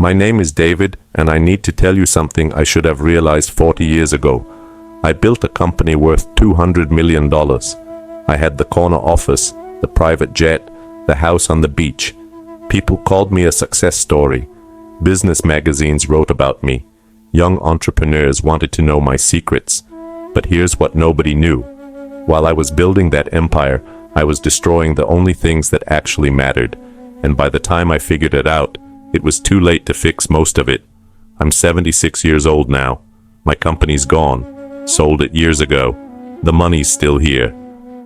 My name is David, and I need to tell you something I should have realized 40 years ago. I built a company worth $200 million. I had the corner office, the private jet, the house on the beach. People called me a success story. Business magazines wrote about me. Young entrepreneurs wanted to know my secrets. But here's what nobody knew. While I was building that empire, I was destroying the only things that actually mattered. And by the time I figured it out, it was too late to fix most of it. I'm 76 years old now. My company's gone. Sold it years ago. The money's still here.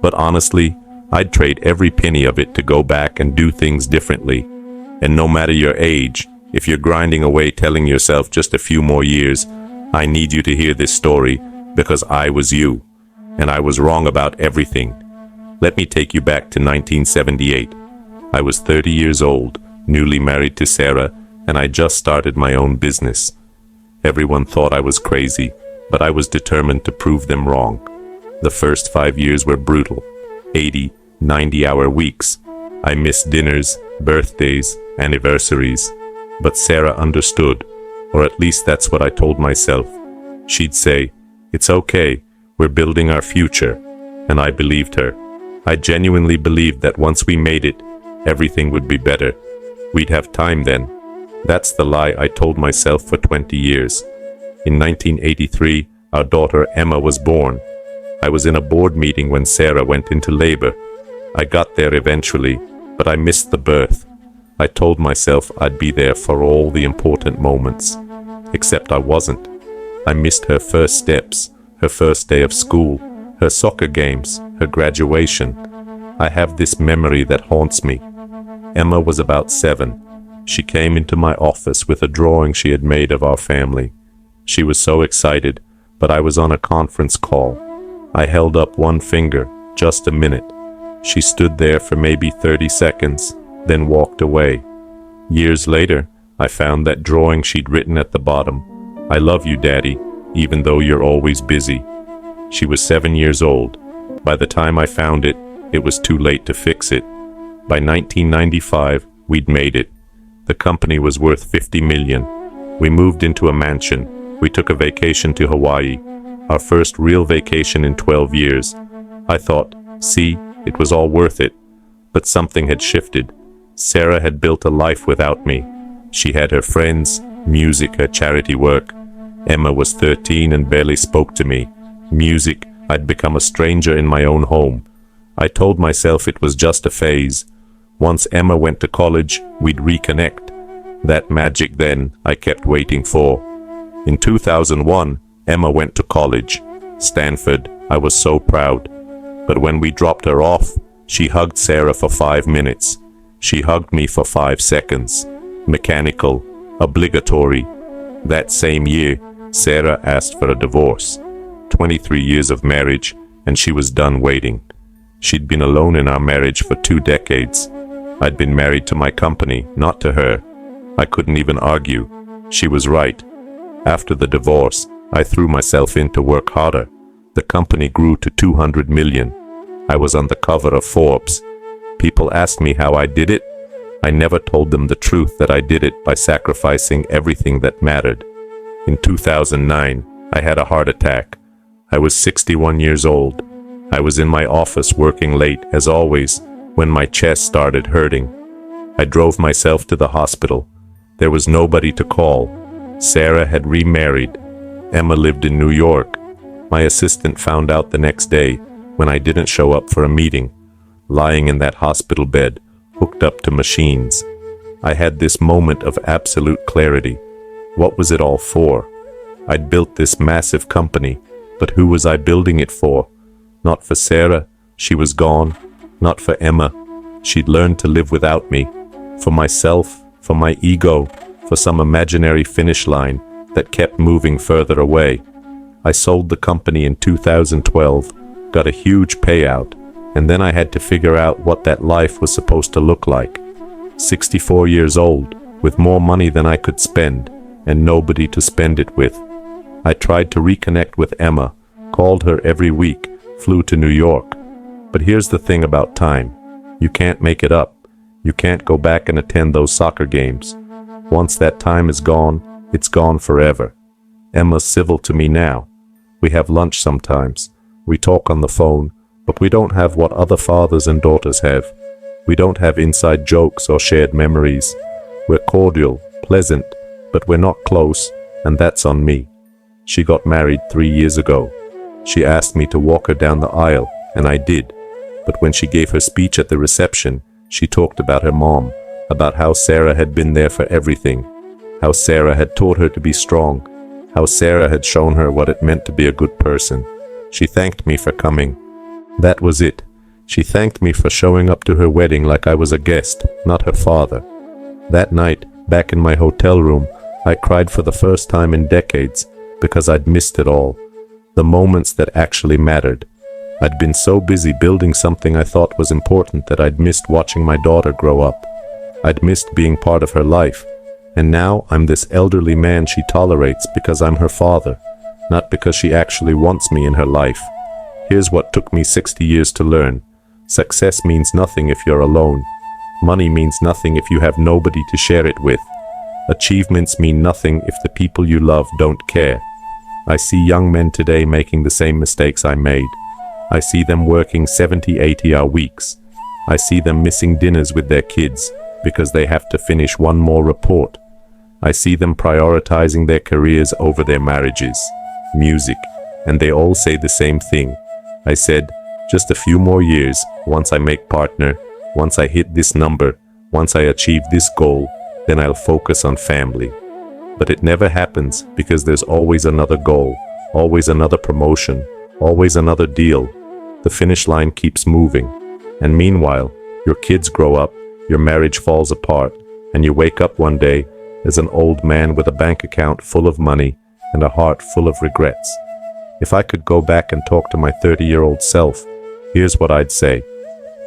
But honestly, I'd trade every penny of it to go back and do things differently. And no matter your age, if you're grinding away telling yourself just a few more years, I need you to hear this story because I was you. And I was wrong about everything. Let me take you back to 1978. I was 30 years old, newly married to Sarah, and I just started my own business. Everyone thought I was crazy, but I was determined to prove them wrong. The first 5 years were brutal. 80, 90-hour weeks. I missed dinners, birthdays, anniversaries. But Sarah understood, or at least that's what I told myself. She'd say, "It's okay, we're building our future." And I believed her. I genuinely believed that once we made it, everything would be better. We'd have time then. That's the lie I told myself for 20 years. In 1983, our daughter Emma was born. I was in a board meeting when Sarah went into labor. I got there eventually, but I missed the birth. I told myself I'd be there for all the important moments. Except I wasn't. I missed her first steps, her first day of school, her soccer games, her graduation. I have this memory that haunts me. Emma was about 7. She came into my office with a drawing she had made of our family. She was so excited, but I was on a conference call. I held up one finger, just a minute. She stood there for maybe 30 seconds, then walked away. Years later, I found that drawing she'd written at the bottom. "I love you, Daddy, even though you're always busy." She was 7 years old. By the time I found it, it was too late to fix it. By 1995, we'd made it. The company was worth $50 million. We moved into a mansion. We took a vacation to Hawaii, our first real vacation in 12 years. I thought, see, it was all worth it. But something had shifted. Sarah had built a life without me. She had her friends, music, her charity work. Emma was 13 and barely spoke to me. Music, I'd become a stranger in my own home. I told myself it was just a phase. Once Emma went to college, we'd reconnect. That magic then I kept waiting for. In 2001, Emma went to college. Stanford, I was so proud. But when we dropped her off, she hugged Sarah for 5 minutes. She hugged me for 5 seconds. Mechanical, obligatory. That same year, Sarah asked for a divorce. 23 years of marriage, and she was done waiting. She'd been alone in our marriage for 2 decades. I'd been married to my company, not to her. I couldn't even argue. She was right. After the divorce, I threw myself in to work harder. The company grew to 200 million. I was on the cover of Forbes. People asked me how I did it. I never told them the truth that I did it by sacrificing everything that mattered. In 2009, I had a heart attack. I was 61 years old. I was in my office working late, as always, when my chest started hurting. I drove myself to the hospital. There was nobody to call. Sarah had remarried. Emma lived in New York. My assistant found out the next day when I didn't show up for a meeting, lying in that hospital bed, hooked up to machines. I had this moment of absolute clarity. What was it all for? I'd built this massive company, but who was I building it for? Not for Sarah, she was gone. Not for Emma, she'd learned to live without me. For myself, for my ego, for some imaginary finish line that kept moving further away. I sold the company in 2012, got a huge payout, and then I had to figure out what that life was supposed to look like. 64 years old, with more money than I could spend, and nobody to spend it with. I tried to reconnect with Emma, called her every week, flew to New York. But here's the thing about time. You can't make it up. You can't go back and attend those soccer games. Once that time is gone, it's gone forever. Emma's civil to me now. We have lunch sometimes. We talk on the phone, but we don't have what other fathers and daughters have. We don't have inside jokes or shared memories. We're cordial, pleasant, but we're not close, and that's on me. She got married 3 years ago. She asked me to walk her down the aisle, and I did. But when she gave her speech at the reception, she talked about her mom, about how Sarah had been there for everything, how Sarah had taught her to be strong, how Sarah had shown her what it meant to be a good person. She thanked me for coming. That was it. She thanked me for showing up to her wedding like I was a guest, not her father. That night, back in my hotel room, I cried for the first time in decades because I'd missed it all. The moments that actually mattered. I'd been so busy building something I thought was important that I'd missed watching my daughter grow up. I'd missed being part of her life. And now I'm this elderly man she tolerates because I'm her father, not because she actually wants me in her life. Here's what took me 60 years to learn. Success means nothing if you're alone. Money means nothing if you have nobody to share it with. Achievements mean nothing if the people you love don't care. I see young men today making the same mistakes I made. I see them working 70, 80-hour weeks. I see them missing dinners with their kids because they have to finish one more report. I see them prioritizing their careers over their marriages, music, and they all say the same thing. I said, just a few more years, once I make partner, once I hit this number, once I achieve this goal, then I'll focus on family. But it never happens because there's always another goal, always another promotion, always another deal. The finish line keeps moving. And meanwhile, your kids grow up, your marriage falls apart, and you wake up one day as an old man with a bank account full of money and a heart full of regrets. If I could go back and talk to my 30-year-old self, here's what I'd say.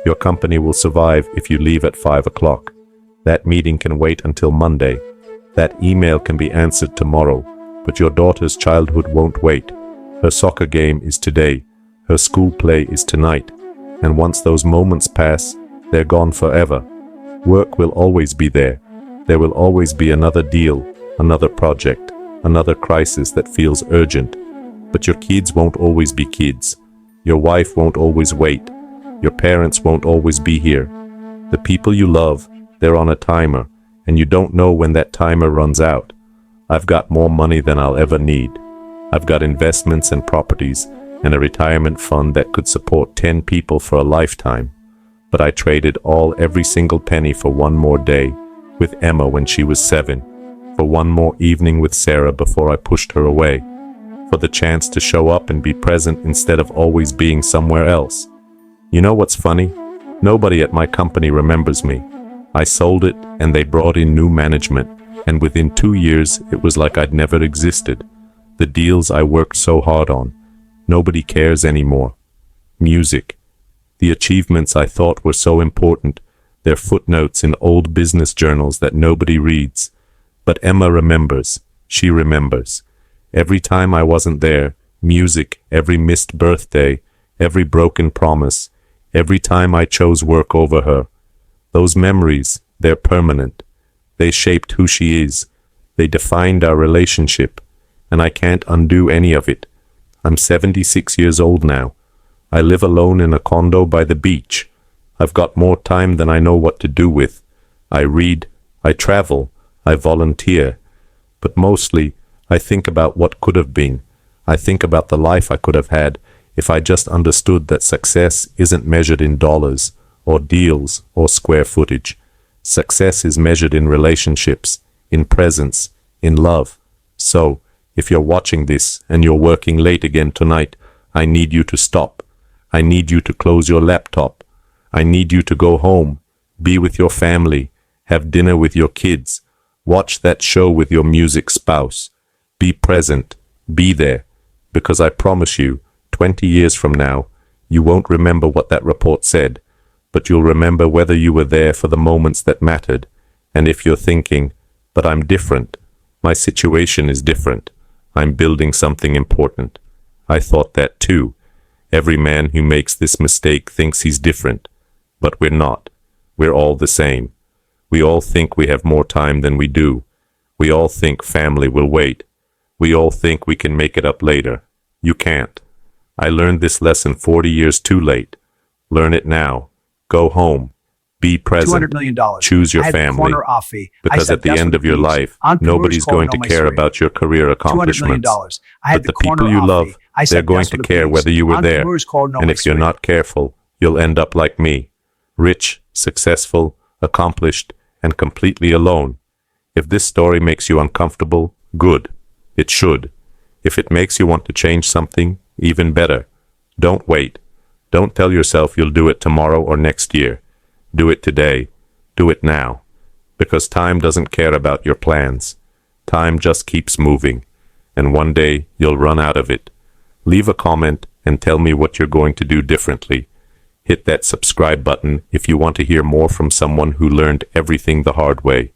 Your company will survive if you leave at 5 o'clock. That meeting can wait until Monday. That email can be answered tomorrow, but your daughter's childhood won't wait. Her soccer game is today. Her school play is tonight. And once those moments pass, they're gone forever. Work will always be there. There will always be another deal, another project, another crisis that feels urgent. But your kids won't always be kids. Your wife won't always wait. Your parents won't always be here. The people you love, they're on a timer, and you don't know when that timer runs out. I've got more money than I'll ever need. I've got investments and properties and a retirement fund that could support 10 people for a lifetime. But I traded every single penny for one more day with Emma when she was 7, for one more evening with Sarah before I pushed her away, for the chance to show up and be present instead of always being somewhere else. You know what's funny? Nobody at my company remembers me. I sold it and they brought in new management, and within 2 years it was like I'd never existed. The deals I worked so hard on. Nobody cares anymore. Music. The achievements I thought were so important, they're footnotes in old business journals that nobody reads. But Emma remembers. She remembers. Every time I wasn't there, music, every missed birthday, every broken promise, every time I chose work over her. Those memories, they're permanent. They shaped who she is. They defined our relationship, and I can't undo any of it. I'm 76 years old now. I live alone in a condo by the beach. I've got more time than I know what to do with. I read, I travel, I volunteer. But mostly, I think about what could have been. I think about the life I could have had if I just understood that success isn't measured in dollars, or deals, or square footage. Success is measured in relationships, in presence, in love. So, if you're watching this and you're working late again tonight, I need you to stop. I need you to close your laptop. I need you to go home, be with your family, have dinner with your kids, watch that show with your music spouse. Be present, be there, because I promise you, 20 years from now, you won't remember what that report said, but you'll remember whether you were there for the moments that mattered. And if you're thinking, but I'm different, my situation is different, I'm building something important. I thought that too. Every man who makes this mistake thinks he's different, but we're not. We're all the same. We all think we have more time than we do, We all think family will wait. We all think we can make it up later. You can't. I learned this lesson 40 years too late. Learn it now. Go home. Be present. $200 million. Choose your I had the family. corner off fee. I Because said, at the "That's end what of your it means." life, Entrepreneurs nobody's call it going to on my care story. about your career $200 accomplishments. million. I had But the corner people you off love, fee. I said, they're going "That's to what it care means." whether you were there. Entrepreneurs call it on And my if you're story. not careful, you'll end up like me. Rich, successful, accomplished, and completely alone. If this story makes you uncomfortable, good. It should. If it makes you want to change something, even better. Don't wait. Don't tell yourself you'll do it tomorrow or next year. Do it today. Do it now. Because time doesn't care about your plans. Time just keeps moving. And one day you'll run out of it. Leave a comment and tell me what you're going to do differently. Hit that subscribe button if you want to hear more from someone who learned everything the hard way.